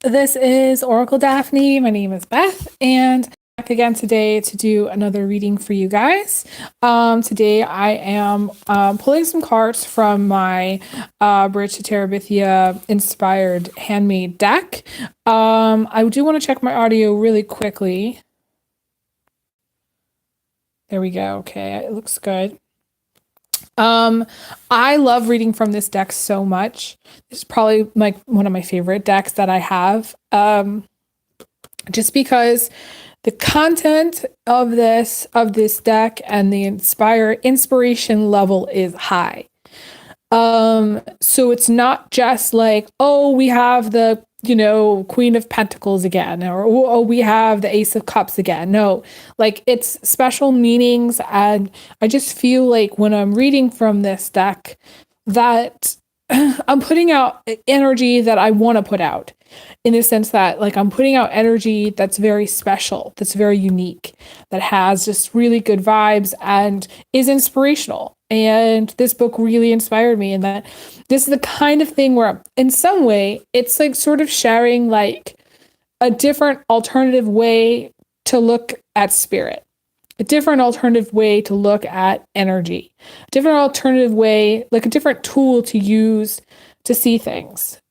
This is Oracle Daphne. My name is Beth, and I'm back again today to do another reading for you guys. Today I am pulling some cards from my Bridge to Terabithia inspired handmade deck. I do want to check my audio really quickly. There we go. Okay, it looks good. I love reading from this deck so much. It's probably like one of my favorite decks that I have. Just because the content of this deck and the inspiration level is high. So it's not just like, oh, we have the Queen of Pentacles again, or oh, we have the Ace of Cups again. No, like it's special meanings, and I just feel like when I'm reading from this deck that I'm putting out energy that I want to put out, in the sense that like I'm putting out energy that's very special, that's very unique, that has just really good vibes and is inspirational. And this book really inspired me, and that this is the kind of thing where in some way it's like sort of sharing like a different alternative way to look at spirit, a different alternative way to look at energy, a different alternative way, like a different tool to use to see things.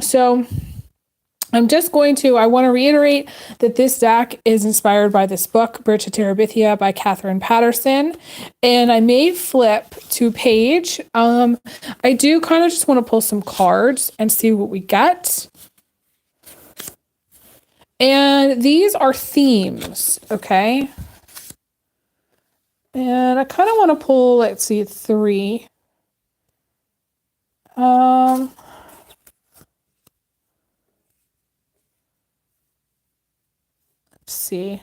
So I want to reiterate that this deck is inspired by this book, Bridge to Terabithia by Katherine Paterson. And I may flip to page. I do kind of just want to pull some cards and see what we get. And these are themes, okay? And I kind of want to pull, let's see, 3. Let's see.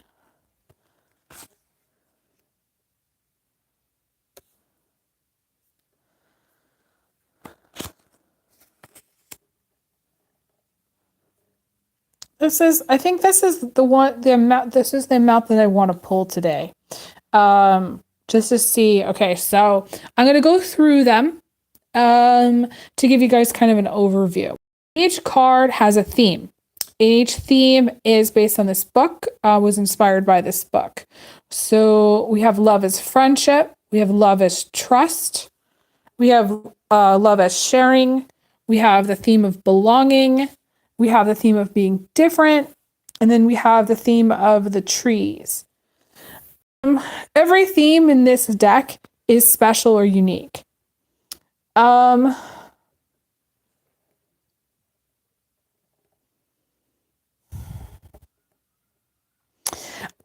I think this is the amount that I want to pull today. Just to see. Okay, so I'm going to go through them to give you guys kind of an overview. Each card has a theme. Each theme is based on this book, was inspired by this book. So we have love as friendship. We have love as trust. We have love as sharing. We have the theme of belonging. We have the theme of being different. And then we have the theme of the trees. Every theme in this deck is special or unique.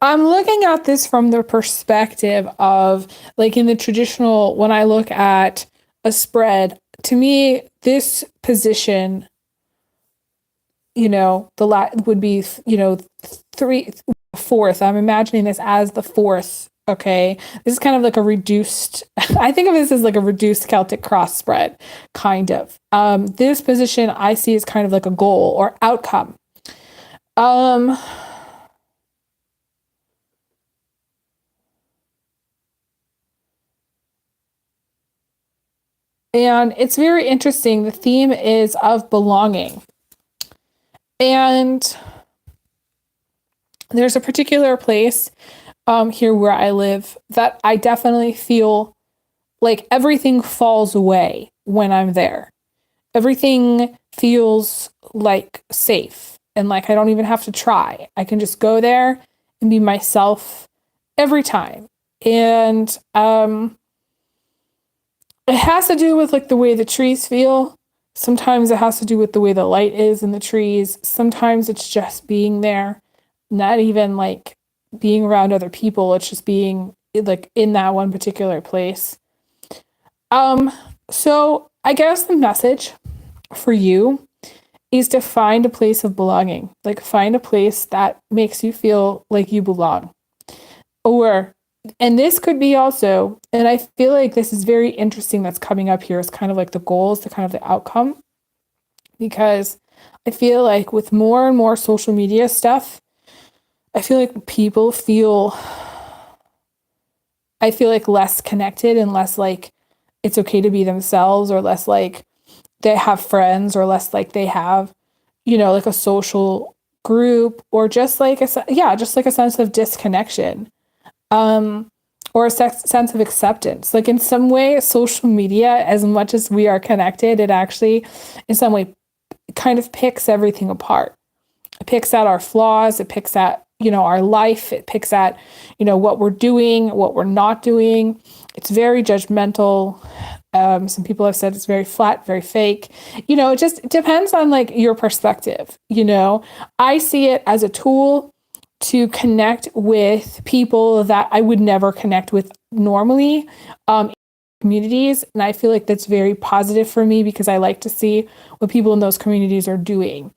I'm looking at this from the perspective of, like, in the traditional, when I look at a spread, to me, this position, would be, 4th. I'm imagining this as the 4th. Okay. This is kind of like a reduced, I think of this as like a reduced Celtic cross spread, kind of. This position I see as kind of like a goal or outcome. And it's very interesting. The theme is of belonging. And there's a particular place here where I live that I definitely feel like everything falls away when I'm there. Everything feels like safe, and like I don't even have to try. I can just go there and be myself every time. And it has to do with like the way the trees feel. Sometimes it has to do with the way the light is in the trees. Sometimes it's just being there, not even like being around other people. It's just being like in that one particular place. So I guess the message for you is to find a place of belonging. Like, find a place that makes you feel like you belong. And this could be also, and I feel like this is very interesting that's coming up here, is kind of like the goals, the kind of the outcome. Because I feel like with more and more social media stuff, I feel like I feel like less connected and less like it's okay to be themselves, or less like they have friends, or less like they have like a social group, or just like just like a sense of disconnection, um, or a sense of acceptance. Like in some way, social media, as much as we are connected, it actually, in some way, kind of picks everything apart. It picks out our flaws. It picks at, our life. It picks at, what we're doing, what we're not doing. It's very judgmental. Some people have said it's very flat, very fake. It just depends on like your perspective. I see it as a tool to connect with people that I would never connect with normally, communities. And I feel like that's very positive for me because I like to see what people in those communities are doing.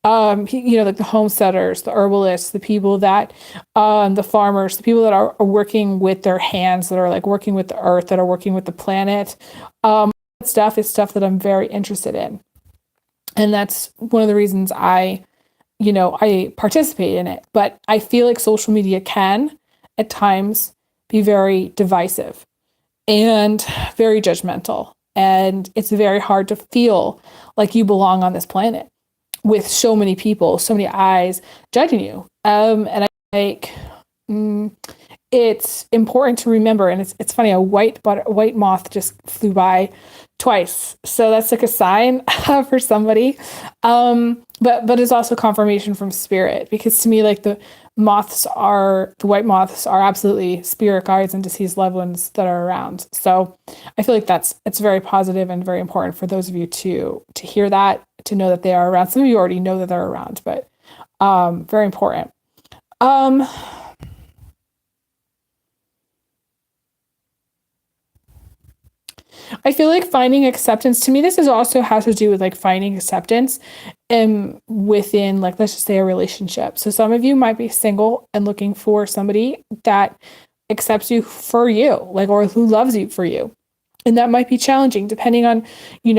Like the homesteaders, the herbalists, the people that, the farmers, the people that are working with their hands, that are like working with the earth, that are working with the planet. Stuff is stuff that I'm very interested in. And that's one of the reasons I participate in it. But I feel like social media can at times be very divisive and very judgmental. And it's very hard to feel like you belong on this planet with so many people, so many eyes judging you. And I think it's important to remember. And it's funny, a white moth just flew by twice, so that's like a sign for somebody. But it's also confirmation from spirit, because to me, like the white moths are absolutely spirit guides and deceased loved ones that are around. So I feel like it's very positive and very important for those of you to hear that, to know that they are around. Some of you already know that they're around, but very important. I feel like finding acceptance, to me, this is also has to do with like finding acceptance within, like, let's just say a relationship. So some of you might be single and looking for somebody that accepts you for you, like, or who loves you for you. And that might be challenging depending on,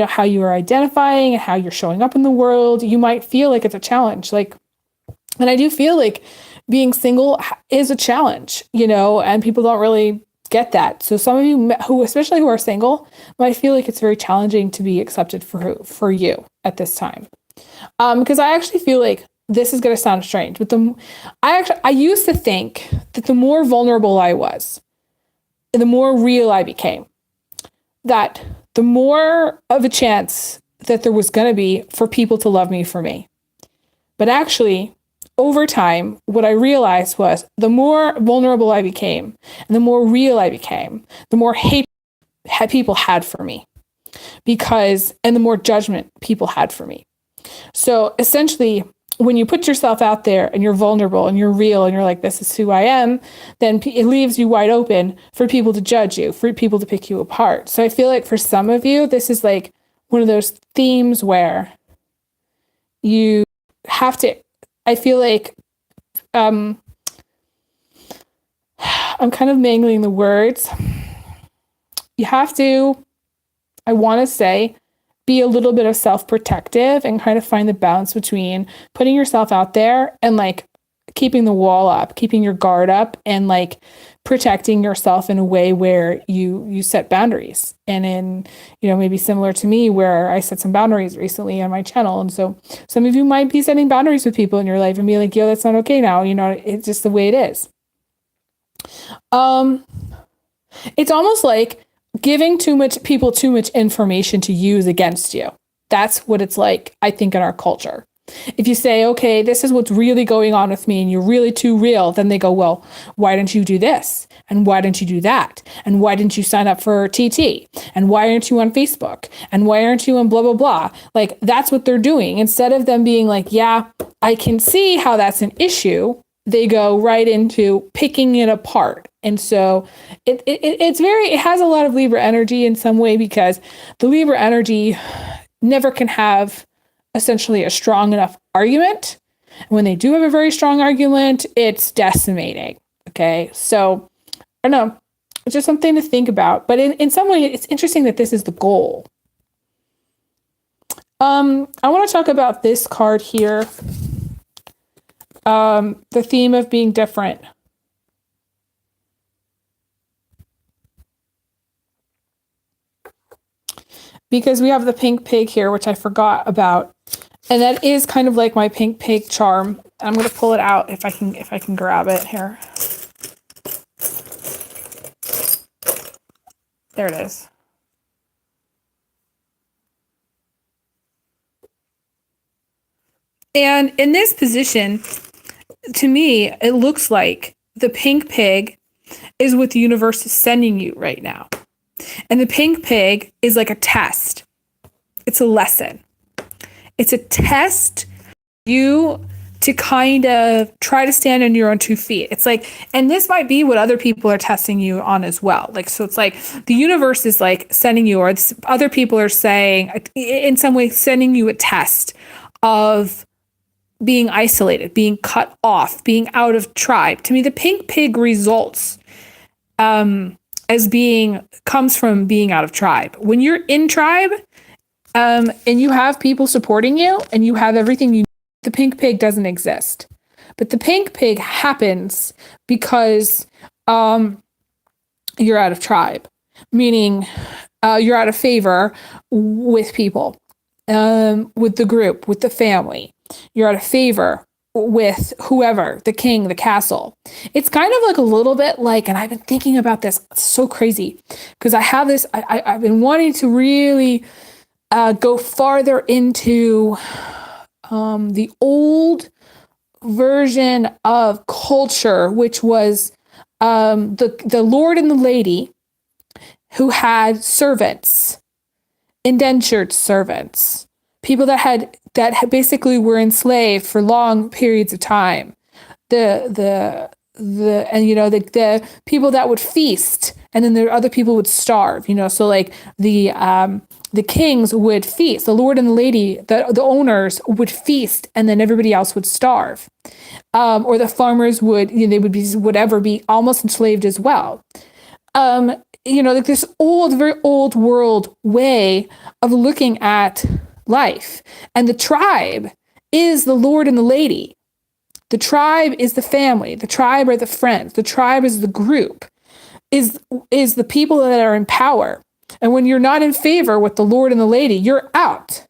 how you are identifying and how you're showing up in the world. You might feel like it's a challenge. Like, and I do feel like being single is a challenge, and people don't really get that. So some of you especially who are single, might feel like it's very challenging to be accepted for you at this time. Because I actually feel like this is going to sound strange, but I used to think that the more vulnerable I was, the more real I became, that the more of a chance that there was going to be for people to love me for me. But actually, over time, what I realized was the more vulnerable I became and the more real I became, the more hate people had for me, and the more judgment people had for me. So essentially, when you put yourself out there and you're vulnerable and you're real and you're like, this is who I am, then it leaves you wide open for people to judge you, for people to pick you apart. So I feel like for some of you, this is like one of those themes where you have to, I feel like, I'm kind of mangling the words. You have to, I want to say, be a little bit of self-protective and kind of find the balance between putting yourself out there and like keeping the wall up, keeping your guard up, and like protecting yourself in a way where you set boundaries. And in, maybe similar to me, where I set some boundaries recently on my channel. And so some of you might be setting boundaries with people in your life and be like, yo, that's not okay now. It's just the way it is. It's almost like giving too much information to use against you. That's what it's like, I think, in our culture. If you say, okay, this is what's really going on with me and you're really too real, then they go, well, why didn't you do this? And why didn't you do that? And why didn't you sign up for TT? And why aren't you on Facebook? And why aren't you on blah, blah, blah? Like, that's what they're doing. Instead of them being like, yeah, I can see how that's an issue, they go right into picking it apart. And so it has a lot of Libra energy in some way, because the Libra energy never can have essentially a strong enough argument. When they do have a very strong argument, it's decimating. Okay. So I don't know. It's just something to think about. But in some way, it's interesting that this is the goal. I want to talk about this card here. The theme of being different. Because we have the pink pig here, which I forgot about. And that is kind of like my pink pig charm. I'm going to pull it out if I can grab it here. There it is. And in this position, to me, it looks like the pink pig is what the universe is sending you right now. And the pink pig is like a test. It's a lesson. It's a test you to kind of try to stand on your own 2 feet. It's like, and this might be what other people are testing you on as well. Like, so it's like the universe is like sending you, or other people are saying, in some way, sending you a test of being isolated, being cut off, being out of tribe. To me, the pink pig results comes from being out of tribe. When you're in tribe, and you have people supporting you and you have everything you need, the pink pig doesn't exist. But the pink pig happens because you're out of tribe, meaning you're out of favor with people, with the group, with the family. You're out of favor with whoever, the king, the castle. It's kind of like a little bit like, and I've been thinking about this, it's so crazy, because I have this, I've been wanting to really go farther into the old version of culture, which was the lord and the lady who had servants, indentured servants, people that basically were enslaved for long periods of time. The people that would feast, and then the other people would starve. So like the kings would feast, the lord and the lady, the owners would feast, and then everybody else would starve. Or the farmers would, they would be almost enslaved as well. Like this very old world way of looking at life. And the tribe is the lord and the lady. The tribe is the family. The tribe are the friends. The tribe is the group, is the people that are in power. And when you're not in favor with the lord and the lady, you're out,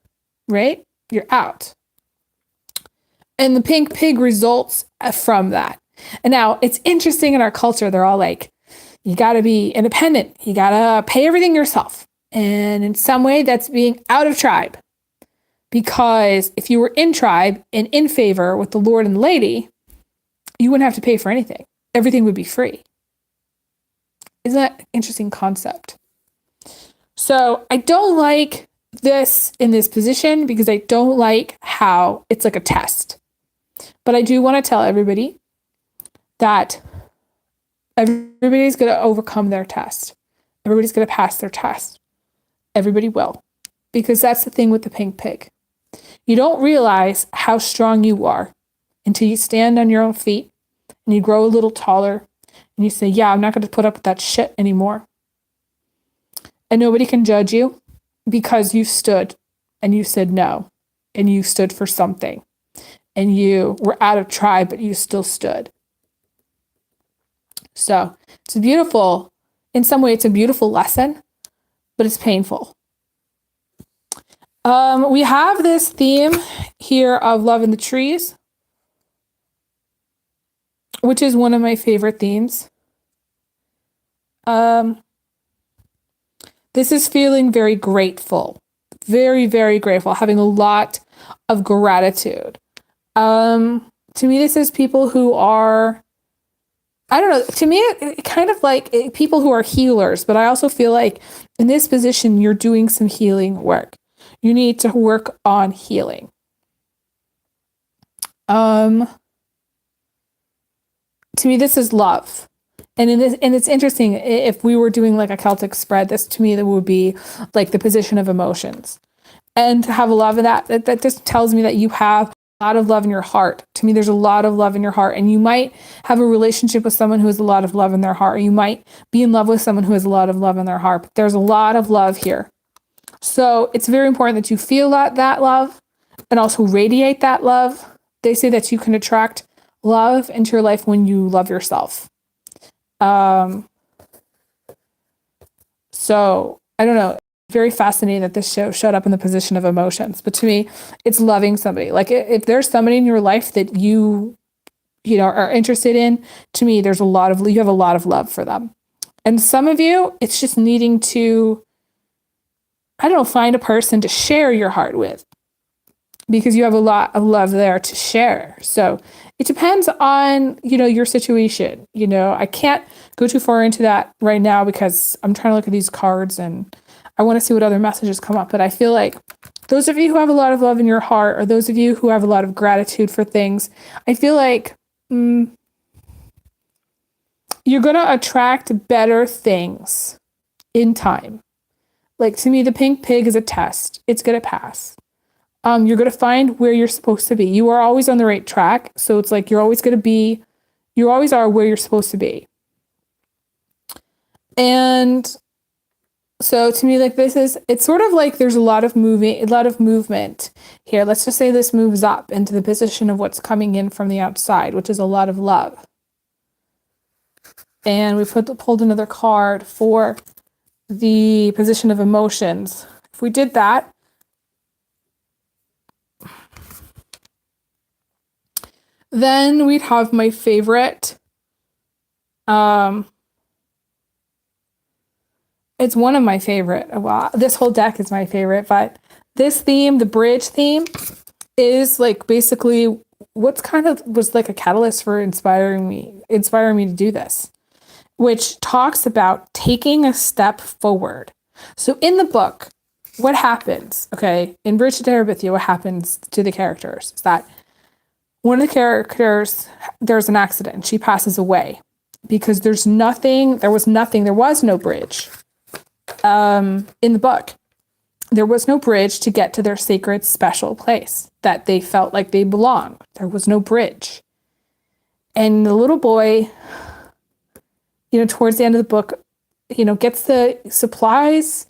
right? You're out. And the pink pig results from that. And now it's interesting in our culture, they're all like, you got to be independent. You got to pay everything yourself. And in some way, that's being out of tribe. Because if you were in tribe and in favor with the lord and the lady, you wouldn't have to pay for anything. Everything would be free. Isn't that an interesting concept? So I don't like this in this position because I don't like how it's like a test. But I do want to tell everybody that everybody's going to overcome their test. Everybody's going to pass their test. Everybody will. Because that's the thing with the pink pig. You don't realize how strong you are until you stand on your own feet and you grow a little taller and you say, yeah, I'm not going to put up with that shit anymore. And nobody can judge you because you stood and you said no and you stood for something and you were out of tribe, but you still stood. So it's beautiful. In some way, it's a beautiful lesson, but it's painful. We have this theme here of love in the trees, which is one of my favorite themes. This is feeling very grateful, very, very grateful, having a lot of gratitude. To me, this is people who are, I don't know, to me, it kind of like people who are healers, but I also feel like in this position, you're doing some healing work. You need to work on healing. To me, this is love. And it's interesting, if we were doing like a Celtic spread, this to me, that would be like the position of emotions. And to have a love of that just tells me that you have a lot of love in your heart. To me, there's a lot of love in your heart. And you might have a relationship with someone who has a lot of love in their heart. Or you might be in love with someone who has a lot of love in their heart. But there's a lot of love here. So it's very important that you feel that love and also radiate that love. They say that you can attract love into your life when you love yourself. So I don't know. very fascinating that this showed up in the position of emotions. But to me, it's loving somebody. Like if there's somebody in your life that you know, are interested in, to me, you have a lot of love for them. And some of you, it's just needing to, I don't know, find a person to share your heart with, because you have a lot of love there to share. So it depends on, you know, your situation. You know, I can't go too far into that right now because I'm trying to look at these cards and I want to see what other messages come up. But I feel like those of you who have a lot of love in your heart, or those of you who have a lot of gratitude for things, I feel like you're going to attract better things in time. Like, to me, the pink pig is a test. It's going to pass. You're going to find where you're supposed to be. You are always on the right track. So it's like you always are where you're supposed to be. And so to me, like, it's sort of like there's a lot of movement here. Let's just say this moves up into the position of what's coming in from the outside, which is a lot of love. And we pulled another card for the position of emotions. If we did that, then we'd have my favorite. It's one of my favorite. Well, this whole deck is my favorite, but this theme, the bridge theme, is like basically what's kind of was like a catalyst for inspiring me to do this, which talks about taking a step forward. So in the book, what happens, okay, in Bridge to Terabithia, what happens to the characters is that one of the characters, there's an accident. She passes away because there was no bridge. In the book, there was no bridge to get to their sacred special place that they felt like they belonged. There was no bridge. And the little boy, you know, towards the end of the book, you know, gets the supplies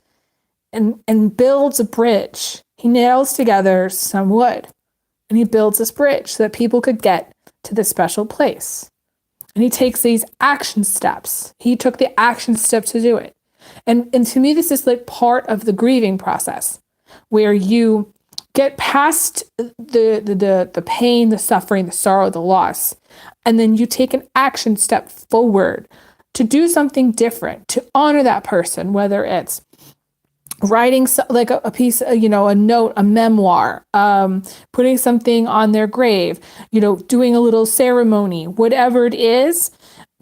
and builds a bridge. He nails together some wood and he builds this bridge so that people could get to this special place. And he takes these action steps. He took the action step to do it. And to me, this is like part of the grieving process where you get past the pain, the suffering, the sorrow, the loss, and then you take an action step forward to do something different, to honor that person, whether it's writing like a piece, you know, a note, a memoir, putting something on their grave, you know, doing a little ceremony, whatever it is,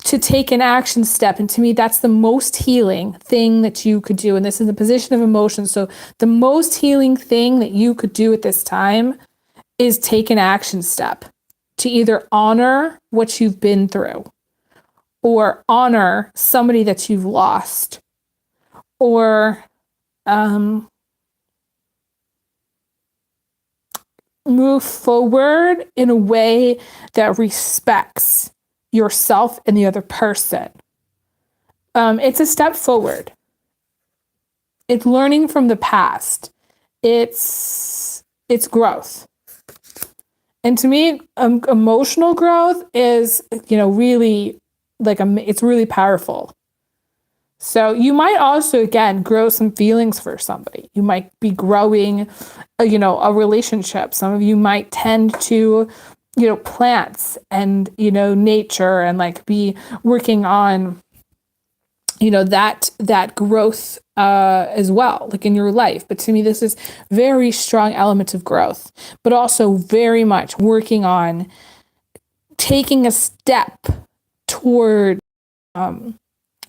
to take an action step. And to me, that's the most healing thing that you could do. And this is the position of emotion. So the most healing thing that you could do at this time is take an action step to either honor what you've been through, or honor somebody that you've lost, or move forward in a way that respects yourself and the other person. It's a step forward. It's learning from the past. It's growth. And to me, emotional growth is, you know, really like it's really powerful. So you might also, again, grow some feelings for somebody. You might be growing, you know, a relationship. Some of you might tend to, you know, plants and, you know, nature, and like be working on, you know, that growth as well, like in your life. But to me, this is very strong elements of growth, but also very much working on taking a step toward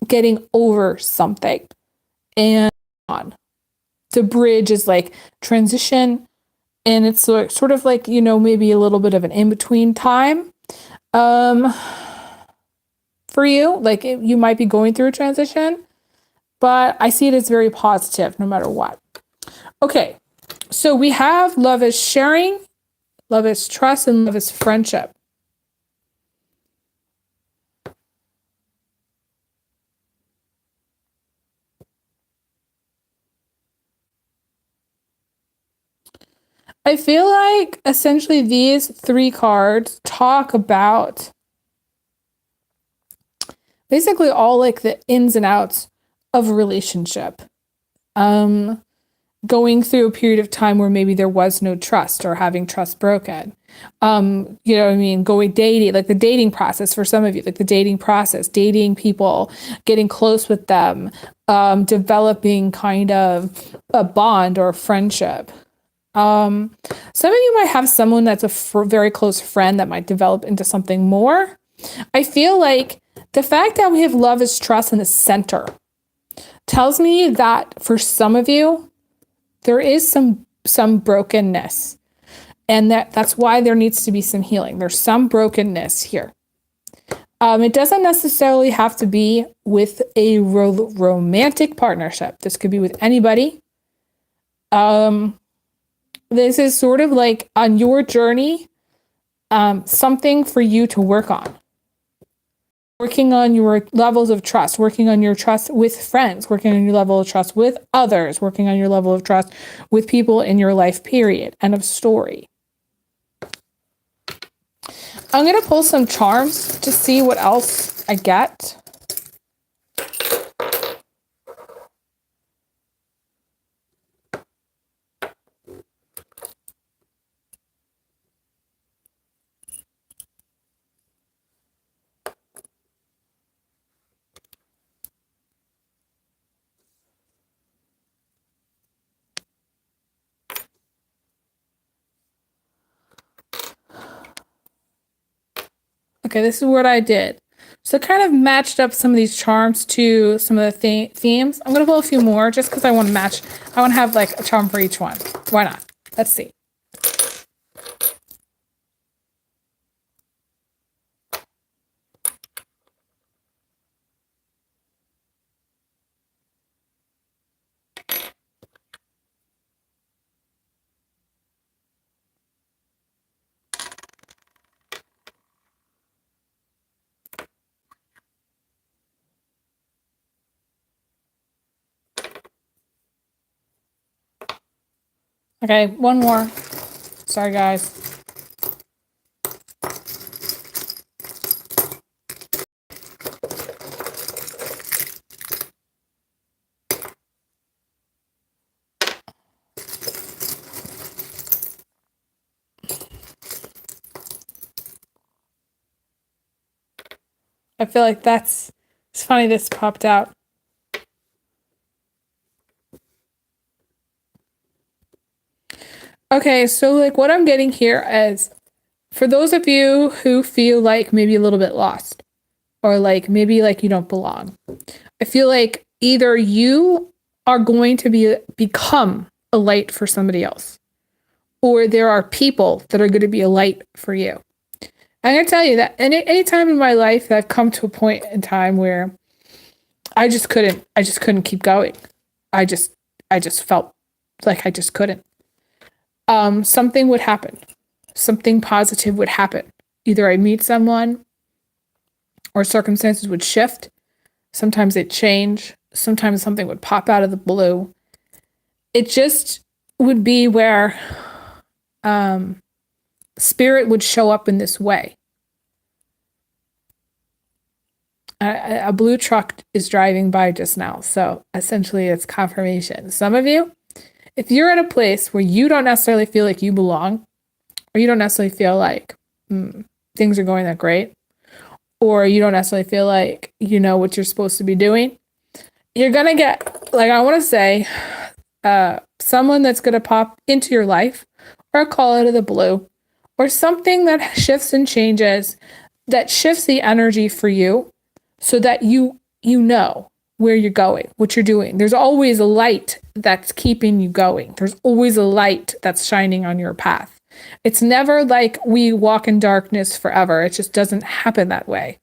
getting over something and on. The bridge is like transition, and it's sort of like, you know, maybe a little bit of an in-between time for you. Like you might be going through a transition, but I see it as very positive no matter what. Okay, so we have love is sharing, love is trust, and love is friendship. I feel like essentially these three cards talk about basically all like the ins and outs of a relationship. And going through a period of time where maybe there was no trust or having trust broken. You know what I mean? Going dating, like the dating process for some of you, like the dating process, dating people, getting close with them, developing kind of a bond or a friendship. Some of you might have someone that's a very close friend that might develop into something more. I feel like the fact that we have love is trust in the center tells me that for some of you, there is some brokenness, and that's why there needs to be some healing. There's some brokenness here. It doesn't necessarily have to be with a romantic partnership. This could be with anybody. This is sort of like on your journey, something for you to work on. Working on your levels of trust, working on your trust with friends, working on your level of trust with others, working on your level of trust with people in your life, period. End of story. I'm going to pull some charms to see what else I get. Okay, this is what I did. So I kind of matched up some of these charms to some of the themes. I'm going to pull a few more just because I want to match. I want to have like a charm for each one. Why not? Let's see. Okay, one more. Sorry, guys. I feel like it's funny this popped out. Okay, so like what I'm getting here is for those of you who feel like maybe a little bit lost or like maybe like you don't belong. I feel like either you are going to become a light for somebody else, or there are people that are going to be a light for you. I'm going to tell you that any time in my life that I've come to a point in time where I just couldn't keep going. I just felt like I just couldn't. Something would happen. Something positive would happen. Either I meet someone or circumstances would shift. Sometimes they'd change. Sometimes something would pop out of the blue. It just would be where spirit would show up in this way. A blue truck is driving by just now. So essentially it's confirmation. Some of you, if you're at a place where you don't necessarily feel like you belong, or you don't necessarily feel like things are going that great, or you don't necessarily feel like you know what you're supposed to be doing, you're going to get, like I want to say, someone that's going to pop into your life, or a call out of the blue, or something that shifts and changes, that shifts the energy for you so that you know where you're going, what you're doing. There's always a light that's keeping you going. There's always a light that's shining on your path. It's never like we walk in darkness forever. It just doesn't happen that way.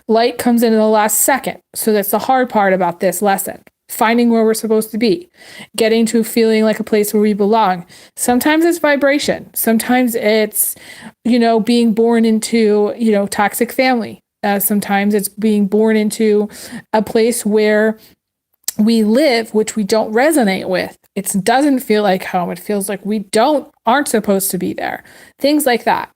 Light comes in the last second. So that's the hard part about this lesson. Finding where we're supposed to be, getting to feeling like a place where we belong. Sometimes it's vibration. Sometimes it's, being born into, toxic family. Sometimes it's being born into a place where we live, which we don't resonate with. It doesn't feel like home. It feels like we aren't supposed to be there. Things like that,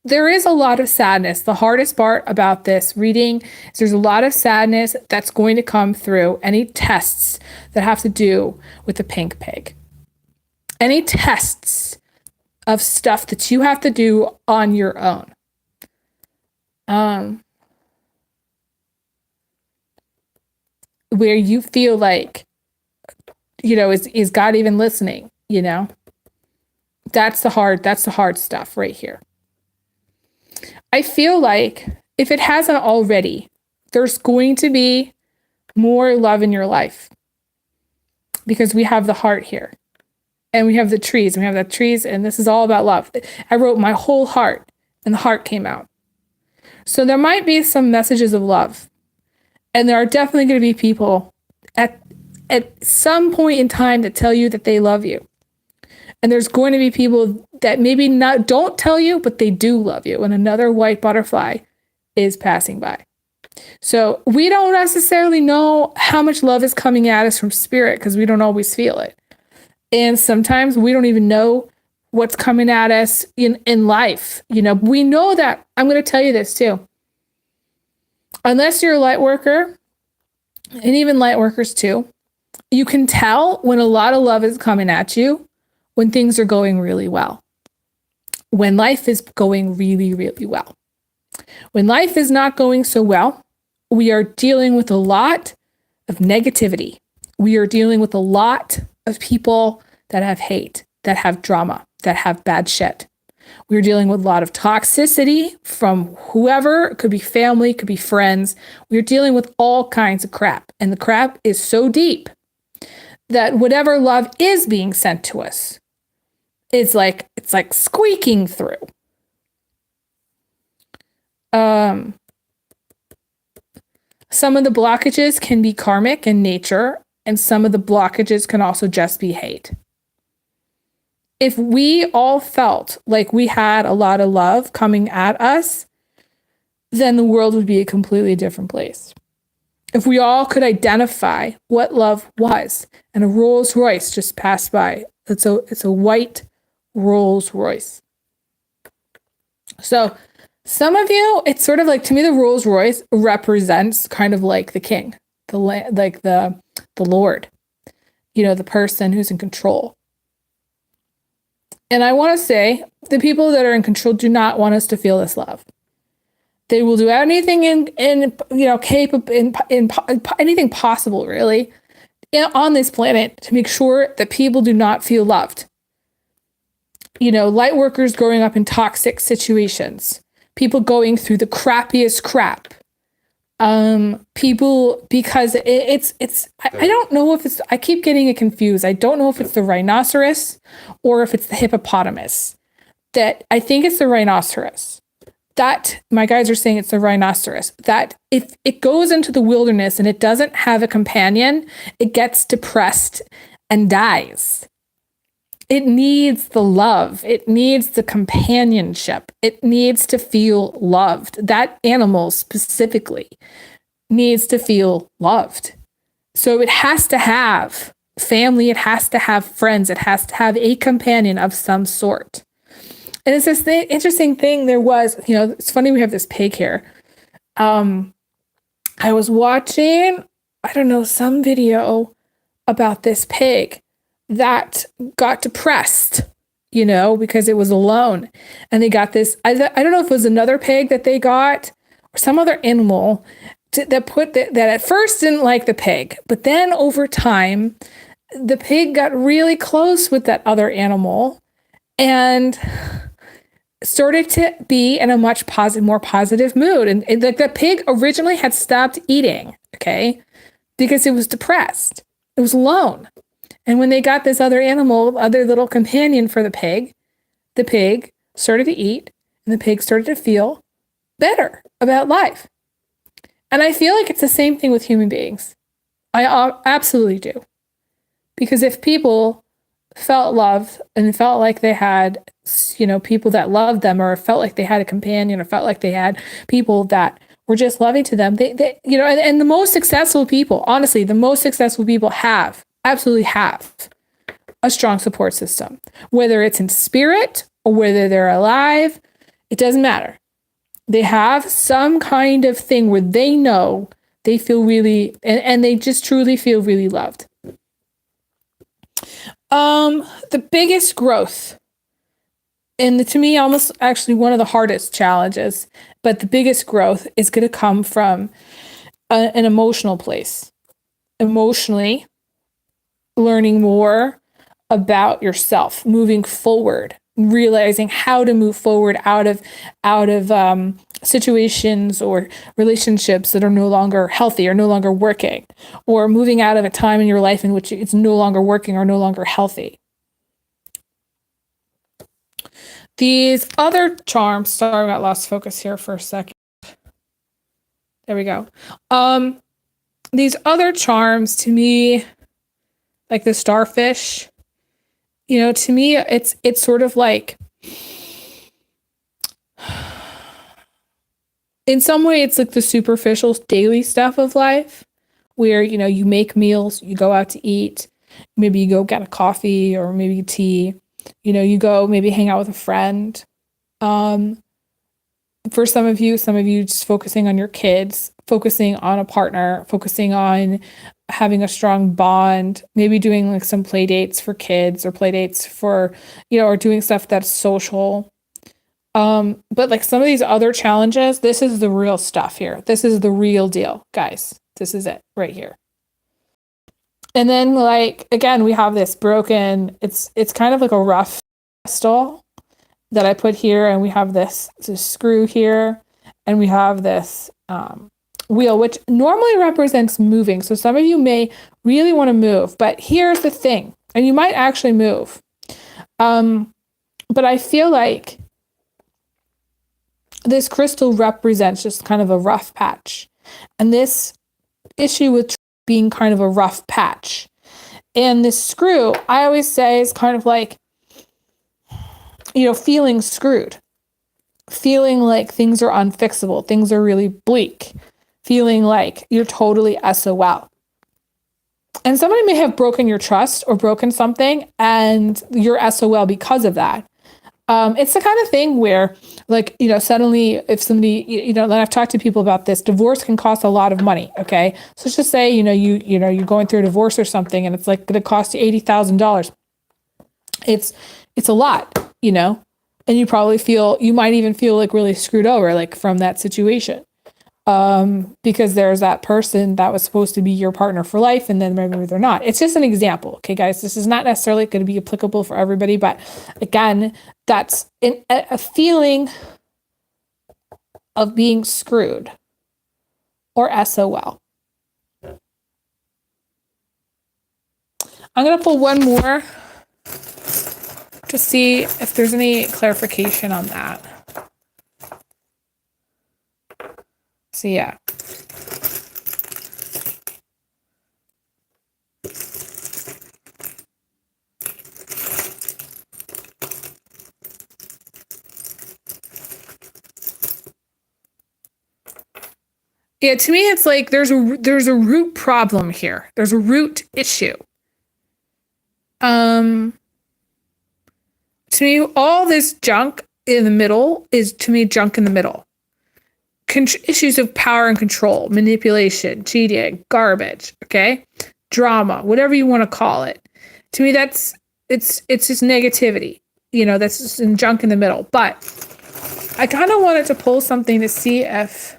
there is a lot of sadness. The hardest part about this reading is there's a lot of sadness that's going to come through any tests that have to do with the pink pig. Any tests of stuff that you have to do on your own. Where you feel like, is God even listening? That's the hard stuff right here. I feel like if it hasn't already, there's going to be more love in your life because we have the heart here and we have the trees and this is all about love. I wrote my whole heart and the heart came out. So there might be some messages of love, and there are definitely going to be people at some point in time that tell you that they love you. And there's going to be people that maybe don't tell you, but they do love you. And another white butterfly is passing by. So we don't necessarily know how much love is coming at us from spirit because we don't always feel it. And sometimes we don't even know what's coming at us in life. We know that. I'm going to tell you this too. Unless you're a light worker, and even light workers too, you can tell when a lot of love is coming at you when things are going really well. When life is going really, really well. When life is not going so well, we are dealing with a lot of negativity. We are dealing with a lot of people that have hate, that have drama, that have bad shit. We're dealing with a lot of toxicity from whoever. It could be family, it could be friends. We're dealing with all kinds of crap. And the crap is so deep that whatever love is being sent to us, it's like squeaking through. Some of the blockages can be karmic in nature, and some of the blockages can also just be hate. If we all felt like we had a lot of love coming at us, then the world would be a completely different place. If we all could identify what love was, and a Rolls Royce just passed by. It's a white Rolls Royce. So some of you, it's sort of like, to me, the Rolls Royce represents kind of like the king, the Lord, the person who's in control. And I want to say the people that are in control do not want us to feel this love. They will do anything anything possible, really, on this planet to make sure that people do not feel loved. Light workers growing up in toxic situations, people going through the crappiest crap. People, because I don't know if I keep getting it confused. I don't know if it's the rhinoceros or if it's the hippopotamus. That I think it's the rhinoceros. That my guys are saying it's the rhinoceros. That if it goes into the wilderness and it doesn't have a companion, it gets depressed and dies. It needs the love. It needs the companionship. It needs to feel loved. That animal specifically needs to feel loved. So it has to have family. It has to have friends. It has to have a companion of some sort. And it's this interesting thing. There was, it's funny we have this pig here. I was watching, some video about this pig that got depressed, because it was alone. And they got this, I don't know if it was another pig that they got or some other animal that at first didn't like the pig. But then over time, the pig got really close with that other animal and started to be in a much more positive mood. And the pig originally had stopped eating, okay, because it was depressed. It was alone. And when they got this other animal, other little companion for the pig started to eat, and the pig started to feel better about life. And I feel like it's the same thing with human beings. I absolutely do. Because if people felt loved and felt like they had, people that loved them, or felt like they had a companion, or felt like they had people that were just loving to them, they and the most successful people, honestly, absolutely have a strong support system, whether it's in spirit or whether they're alive. It doesn't matter. They have some kind of thing where they know they feel really, and they just truly feel really loved. The biggest growth, and to me, almost actually one of the hardest challenges, but the biggest growth is going to come from an emotional place. Emotionally, learning more about yourself, moving forward, realizing how to move forward out of situations or relationships that are no longer healthy or no longer working, or moving out of a time in your life in which it's no longer working or no longer healthy. These other charms, sorry, I got lost focus here for a second. There we go. These other charms, to me, like the starfish, to me, it's sort of like, in some way, it's like the superficial daily stuff of life where, you make meals, you go out to eat, maybe you go get a coffee or maybe tea, you go maybe hang out with a friend. For some of you just focusing on your kids, focusing on a partner, focusing on having a strong bond, maybe doing like some play dates for kids or play dates for, or doing stuff that's social. But like some of these other challenges, this is the real stuff here. This is the real deal, guys. This is it right here. And then like, again, we have this broken, it's kind of like a rough crystal that I put here. And we have this screw here, and we have this, wheel, which normally represents moving. So some of you may really want to move, but here's the thing, and you might actually move. But I feel like this crystal represents just kind of a rough patch. And this issue with being kind of a rough patch. And this screw, I always say, is kind of like, feeling screwed. Feeling like things are unfixable. Things are really bleak. Feeling like you're totally SOL. And somebody may have broken your trust or broken something, and you're SOL because of that. It's the kind of thing where, like, suddenly if somebody, and I've talked to people about this, divorce can cost a lot of money. Okay. So let's just say, you're going through a divorce or something, and it's like going to cost you $80,000. It's a lot, and you might even feel like really screwed over, like from that situation. Because there's that person that was supposed to be your partner for life, and then maybe they're not. It's just an example. Okay, guys, this is not necessarily going to be applicable for everybody, but again, that's a feeling of being screwed or SOL. I'm going to pull one more to see if there's any clarification on that. So yeah. Yeah, to me, it's like there's a root problem here. There's a root issue. To me, all this junk in the middle is, to me, junk in the middle. Issues of power and control, manipulation, cheating, garbage, okay? Drama, whatever you want to call it. To me, it's just negativity. That's just junk in the middle. But I kind of wanted to pull something to see if,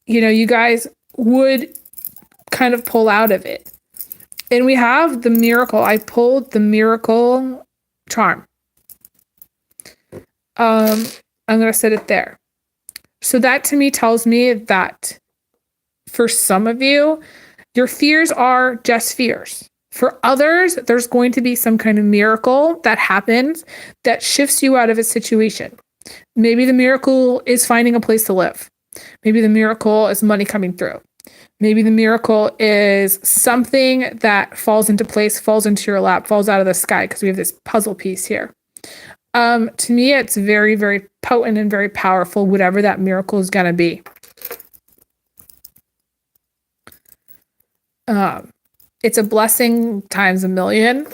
you guys would kind of pull out of it. And we have the miracle. I pulled the miracle charm. I'm going to set it there. So that to me tells me that for some of you, your fears are just fears. For others, there's going to be some kind of miracle that happens that shifts you out of a situation. Maybe the miracle is finding a place to live. Maybe the miracle is money coming through. Maybe the miracle is something that falls into place, falls into your lap, falls out of the sky, because we have this puzzle piece here. To me, it's very, very potent and very powerful, whatever that miracle is going to be. It's a blessing times a million.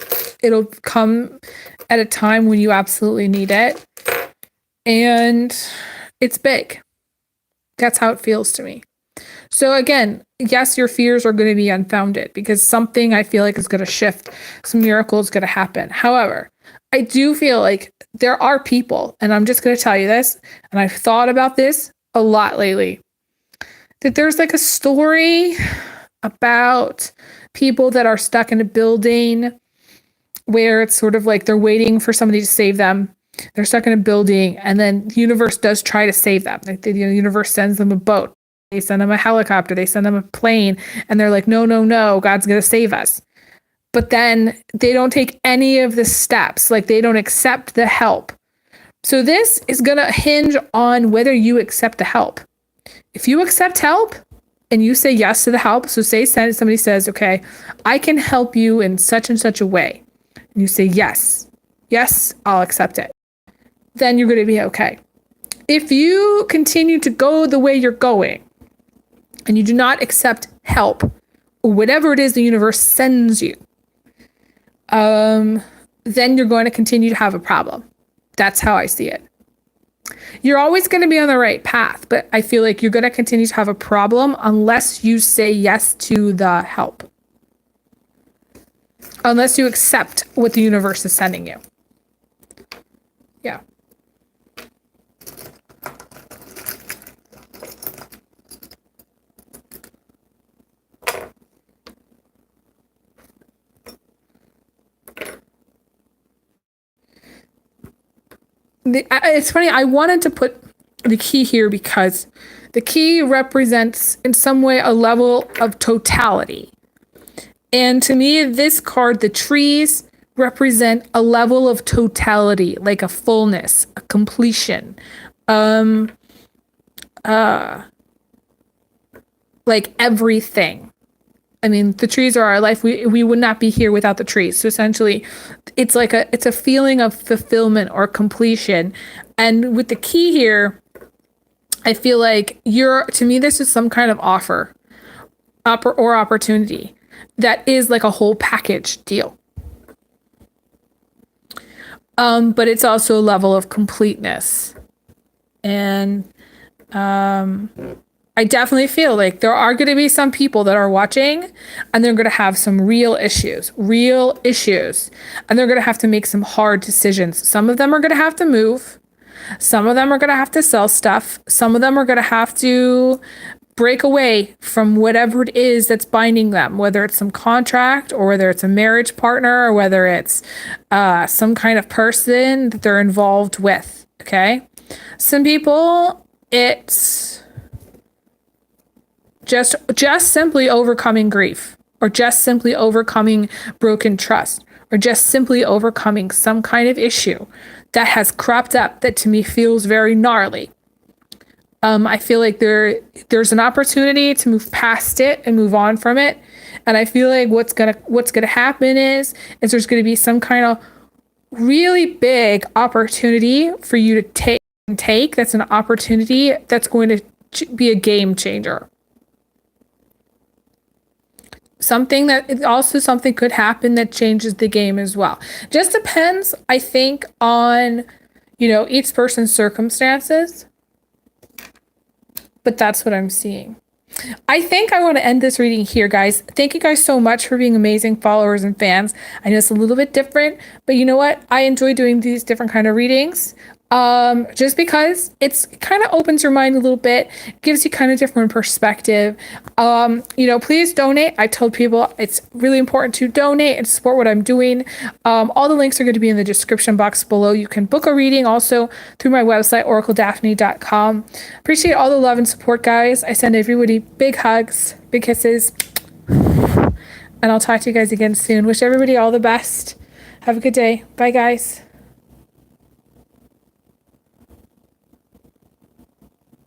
It'll come at a time when you absolutely need it. And it's big. That's how it feels to me. So again, yes, your fears are going to be unfounded because something I feel like is going to shift. Some miracle is going to happen. However, I do feel like there are people, and I'm just going to tell you this, and I've thought about this a lot lately, that there's like a story about people that are stuck in a building where it's sort of like they're waiting for somebody to save them. They're stuck in a building, and then the universe does try to save them. Like the universe sends them a boat. They send them a helicopter. They send them a plane. And they're like, no, no, no, God's going to save us. But then they don't take any of the steps. Like they don't accept the help. So this is going to hinge on whether you accept the help. If you accept help and you say yes to the help, so say somebody says, okay, I can help you in such and such a way. And you say, yes, I'll accept it. Then you're going to be okay. If you continue to go the way you're going and you do not accept help or whatever it is the universe sends you, then you're going to continue to have a problem. That's how I see it. You're always going to be on the right path, but I feel like you're going to continue to have a problem unless you say yes to the help. Unless you accept what the universe is sending you. Yeah. It's funny, I wanted to put the key here because the key represents in some way a level of totality. And to me, this card, the trees, represent a level of totality, like a fullness, a completion. Like everything. I mean, the trees are our life. We would not be here without the trees. So essentially, it's a feeling of fulfillment or completion. And with the key here, I feel like to me, this is some kind of offer or opportunity that is like a whole package deal. But it's also a level of completeness. And I definitely feel like there are going to be some people that are watching and they're going to have some real issues, and they're going to have to make some hard decisions. Some of them are going to have to move. Some of them are going to have to sell stuff. Some of them are going to have to break away from whatever it is that's binding them, whether it's some contract or whether it's a marriage partner or whether it's some kind of person that they're involved with. Okay. Some people, it's just simply overcoming grief, or just simply overcoming broken trust, or just simply overcoming some kind of issue that has cropped up that to me feels very gnarly. I feel like there's an opportunity to move past it and move on from it. And I feel like what's gonna happen is there's gonna be some kind of really big opportunity for you to take. That's an opportunity that's going to be a game changer. Something could happen that changes the game as well. Just depends, I think, on, each person's circumstances. But that's what I'm seeing. I think I want to end this reading here, guys. Thank you guys so much for being amazing followers and fans. I know it's a little bit different, but you know what? I enjoy doing these different kind of readings. Just because it's kind of opens your mind a little bit, gives you kind of different perspective. Please donate. I told people it's really important to donate and support what I'm doing. All the links are going to be in the description box below. You can book a reading also through my website, oracledaphne.com. Appreciate all the love and support, guys. I send everybody big hugs, big kisses, and I'll talk to you guys again soon. Wish everybody all the best. Have a good day. Bye, guys.